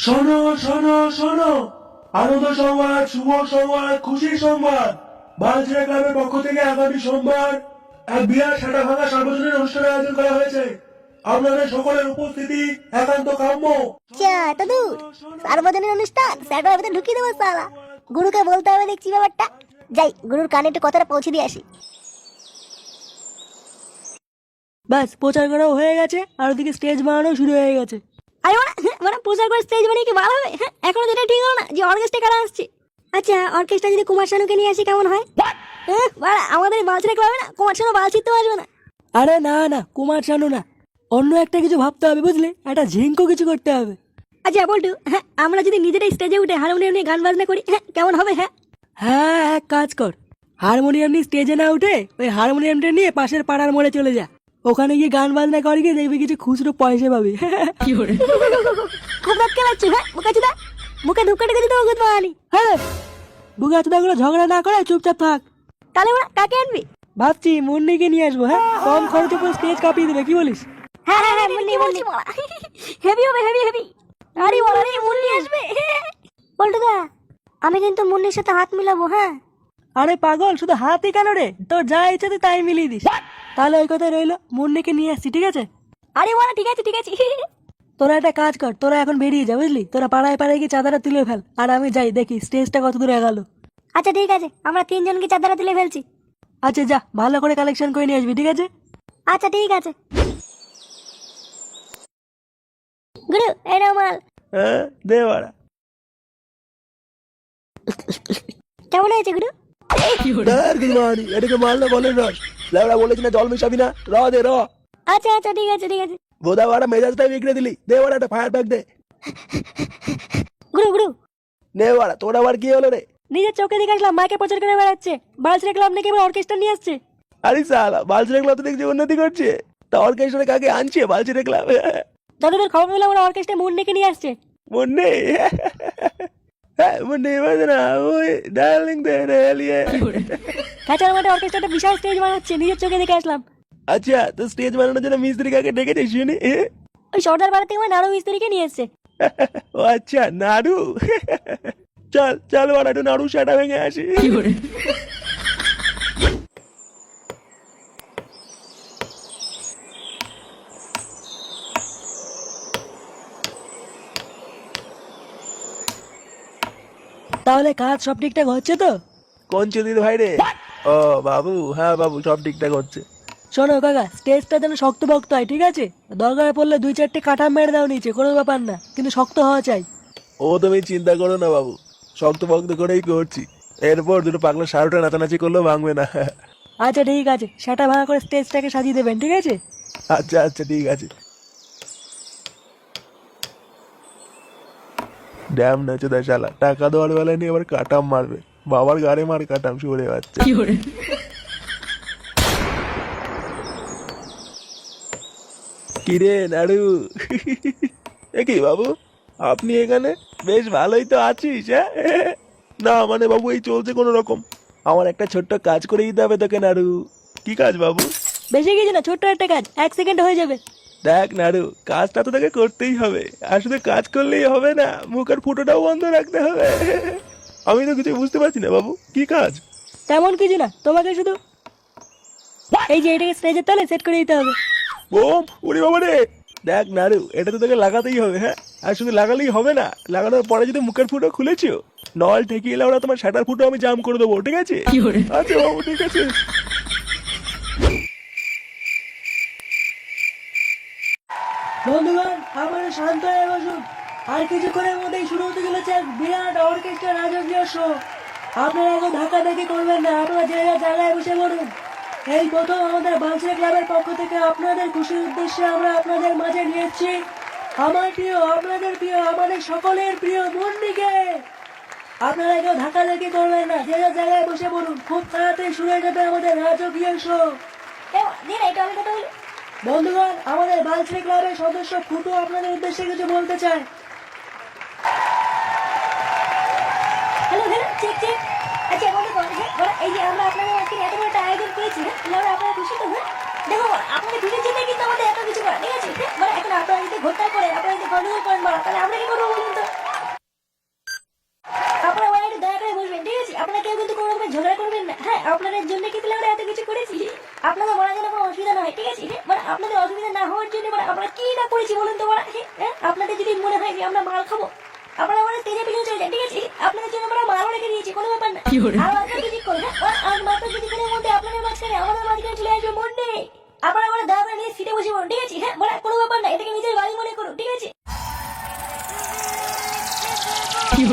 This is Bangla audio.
শোনো শোনো শোনো, আনন্দ সংবাদ, শুভ সংবাদ, খুশির সংবাদ। বালচিরা ক্লাবের পক্ষ থেকে আগামী সোমবার এক বিরাট সাটা ভাঙা সার্বজনীন অনুষ্ঠানের আয়োজন করা হয়েছে। আপনাদের সকলের উপস্থিতি একান্ত কাম্য। সার্বজনীন অনুষ্ঠান স্যারের ভিতরে ঢুকিয়ে দেবো সালা। গুরুকে বলতে হবে দেখছি ব্যাপারটা। যাই গুরুর কানে একটু কথাটা পৌঁছে দিয়ে আসি। ব্যাস প্রচার করাও হয়ে গেছে, আর ওদিকে স্টেজ বানানো শুরু হয়ে গেছে। আরে মানে প্রচার করে স্টেজ বানিয়ে কি ভালো হবে? এখনো যেটা ঠিক হলো না যে অর্কেস্ট্রা কারা আসছে। আচ্ছা অর্কেস্ট্রা যদি কুমার শানুকে নিয়ে আসি কেমন হয়? আমাদের বালচিরা ক্লাবে না কুমার শানু বালচিতে আসবে না। আরে না না, কুমার শানু না, অন্য একটা কিছু ভাবতে হবে বুঝলি, একটা ঝিঙ্কো কিছু করতে হবে। আচ্ছা বলটু, আমরা যদি নিজেরাই স্টেজে উঠে হারমোনিয়াম নিয়ে গান বাজনা করি কেমন হবে? হ্যাঁ এক কাজ কর, হারমোনিয়াম নিয়ে স্টেজে না উঠে ওই হারমোনিয়ামটা নিয়ে পাশের পাড়ার মোড়ে চলে যা, ওখানে গিয়ে গান বাজনা করে গিয়ে দেখবি কিছু খুচরো পয়সা পাবি। খুব রাত খেলাচ্ছি। মুখে ধুকাটে দিতে দেবো গুদমানি। হ্যাঁ বুগাচুদা গুলো ঝগড়া না করে চুপচাপ থাক। তাহলে ওরা কাকে আনবি? ভাবছি মুন্নিকে নিয়ে আসবো। হ্যাঁ কম খরচে পুরো স্টেজ কাঁপিয়ে দেবে, কি বলিস? হ্যাঁ মুন্নি হেভি হবে, হেভি। আরে মুন্নি আসবে। বলটুদা আমি কিন্তু মুন্নির সাথে হাত মিলাবো। হ্যাঁ আরে পাগল, শুধু হাতই কেন রে, তোর যা ইচ্ছে তুই তাই মিলিয়ে দিস। তাহলে ওই কথাই রইলো, মুন্নিকে নিয়ে আসছি, ঠিক আছে? আরে ঠিক আছে। তোরা একটা কাজ কর, তোরা এখন বেরিয়ে যা বুঝলি, তোরা পাড়ায় পাড়ায় গিয়ে চাঁদাটা তুলে ফেল, আর আমি যাই দেখি স্টেজটা কত দূরে গেল। আচ্ছা ঠিক আছে, আমরা তিনজনকে চাঁদাটা তুলে ফেলছি। আচ্ছা যা, ভালো করে কালেকশন করে নিয়ে আসবি, ঠিক আছে? আচ্ছা ঠিক আছে। গুরু এই নাও মাল। দে বাড়া। কেমন হয়েছে গুরু? এটাকে মাল না বলেন রস, লেবড়া বলেছি না জল মিশাবি না, দে র। আচ্ছা ঠিক আছে। বোধা বাড়া মেজাজটাই বিগড়ে দিলি, দে বাড়া একটা ফায়ার ব্যাগ দে। গুরু নে বাড়া, তোর আবার কি হলো রে? নিজের চোখে দেখে আসলাম মাকে প্রচার করে বেড়াচ্ছে, বালচিরা ক্লাব নাকি এবার অর্কেস্ট্রা নিয়ে আসছে। আরে সালা, বালচিরা ক্লাব তো দেখছি উন্নতি করছে, তা অর্কেস্ট্রা কাকে আনছে বালচিরা ক্লাব? দাদুদের খবর পেলাম ওরা অর্কেস্ট্রা মুন্নিকে নিয়ে আসছে। মুন্নি? হ্যাঁ মুন্নি বাজে না, ওই ডার্লিং দে রে লিয়ে। কাঁচার মাঠে অর্কেস্ট্রাটা বিশাল স্টেজ বানাচ্ছে, নিজের চোখে দেখে আসলাম। আচ্ছা তো স্টেজ বানানোর জন্য মিস্ত্রি কাকে ডেকেছিস শুনি? ওই সর্দার বাড়ি থেকে নাড়ু মিস্ত্রিকে নিয়ে এসছে। ও আচ্ছা নাড়ু। চল বাড়া একটু নাড়ু সেটা ভেঙে আসি। তাহলে কাজ সব ঠিকঠাক হচ্ছে তো? কোন চুদির ভাই রে? ও বাবু, হ্যাঁ বাবু সব ঠিকঠাক হচ্ছে। শোনো কাকা, স্টেজটা যেন শক্ত ভক্ত হয়, ঠিক আছে? দরকার পড়লে 2-4টে কাঠা মেরে দাও নিচে, কোনো ব্যাপার না, কিন্তু শক্ত হওয়া চাই। ও তুমি চিন্তা করো না বাবু, শক্ত ভক্ত করেই করছি। এরপর দুটো পাগলা সারোটা নাচানাচি করলেও ভাঙবে না। আচ্ছা ঠিক আছে, সেটা ভাঙা করে স্টেজটাকে সাজিয়ে দেবেন, ঠিক আছে? আচ্ছা ঠিক আছে। ড্যাম নাচো দা শালা, টাকা দেওয়ার বেলায় নিয়ে আবার কাটাম মারবে, বাবার গাড়ি মার কাটাম শুয়ে বাচ্চা। কিরে নাড়ু? কি বাবু আপনি এখানে? বেশ ভালোই তো আছিস। হ্যাঁ না মানে বাবু এই চলছে কোনো রকম, আমার একটা ছোট্ট কাজ করে দিতে হবে তোকে নাড়ু। কি কাজ বাবু? বেশি কিছু না, ছোট্ট একটা কাজ, 1 সেকেন্ড হয়ে যাবে। দেখ নাড়ু, কাজটা তো তোকে করতেই হবে, আর শুধু কাজ করলেই হবে না, মুখের ফুটোটাও বন্ধ রাখতে হবে। আমি তো কিছু বুঝতে পারছি না বাবু, কি কাজ? তেমন কিছু না, তোমাকে শুধু এই যে এটাকে স্টেজের তলে সেট করে দিতে হবে। বোম, ওরে বাবা রে! দেখ নাড়ু, এটা তো তোকে লাগাতেই হবে। হ্যাঁ আর শুধু লাগালেই হবে না, লাগানোর পরে যদি মুখের ফুটো খুলেছো, নল ঠেকিয়ে এলে ওরা তোমার শাটার ফুটো আমি জাম করে দেবো, ঠিক আছে? আচ্ছা বাবু ঠিক আছে। বন্ধুগণ আপনারা শান্ত হয়ে বসুন, আর কিছুক্ষণের মধ্যেই শুরু হতে চলেছে এক বিরাট অর্কেস্ট্রা রাজকীয় শো। আপনারা এখন ধাক্কা দেখি করবেন না, আপনারা যে যার জায়গায় বসে পড়ুন। এই প্রথম আমাদের বালচিরা ক্লাবের পক্ষ থেকে আপনাদের খুশির উদ্দেশ্যে আমরা আপনাদের মাঝে নিয়ে এসেছি আমার প্রিয়, আপনাদের প্রিয়, আমাদের সকলের প্রিয় মুন্নিকে। আপনারা কেউ ধাক্কা দেখি করবেন না, যে যার জায়গায় বসে পড়ুন, খুব তাড়াতাড়ি শুরু হয়ে যাবে আমাদের রাজকীয় শো। বন্ধুগণ, আমাদের বালছেড়ে ক্লাবের সদস্য ফুটু আপনাদের উদ্দেশ্যে কিছু বলতে চায়। Hello hello, check check. আচ্ছা বন্ধুগণ, এই যে আমরা আপনাদের আজকে এত বড় একটা আয়োজন করেছি, আপনারা খুশি তো? দেখো আপনাদের খুশির জন্য কিন্তু আমাদের এত কিছু করা, ঠিক আছে? এখন আপনারা যদি ঘোরটা করে, আপনারা যদি গন্ডগোল করেন তাহলে আমরা কি করবো বলুন তো? আপনারা ওরা একটু দয়া করে বলবেন, ঠিক আছে? আপনারা কেউ কিন্তু কোনো রকমের ঝগড়া করবেন না। হ্যাঁ, আপনাদের জন্য কিন্তু আমরা এত কিছু করেছি, আপনাদের বলার জন্য কোনো অসুবিধা নয়, ঠিক আছে? আপনাদের অসুবিধা না হওয়ার জন্য আমরা কি না করেছি বলুন তো? আপনাদের যদি মনে হয় যে আমরা মাল খাবো, আপনারা আমাদের তেজে পিছনে চলে যান, ঠিক আছে? আপনাদের জন্য আমরা মালও রেখে দিয়েছি, কোনো ব্যাপার না। আর আপনারা যদি করবেন, আর মাত্র কিছুক্ষণের মধ্যে আপনাদের মাঝখানে আমাদের মাঝখানে চলে আসবে মন্ডে, আপনারা আমার দাবা নিয়ে সিটে বসে পড়ুন, ঠিক আছে? হ্যাঁ, কোনো ব্যাপার না, এটাকে নিজের বাড়ি মনে করুন, ঠিক আছে? কি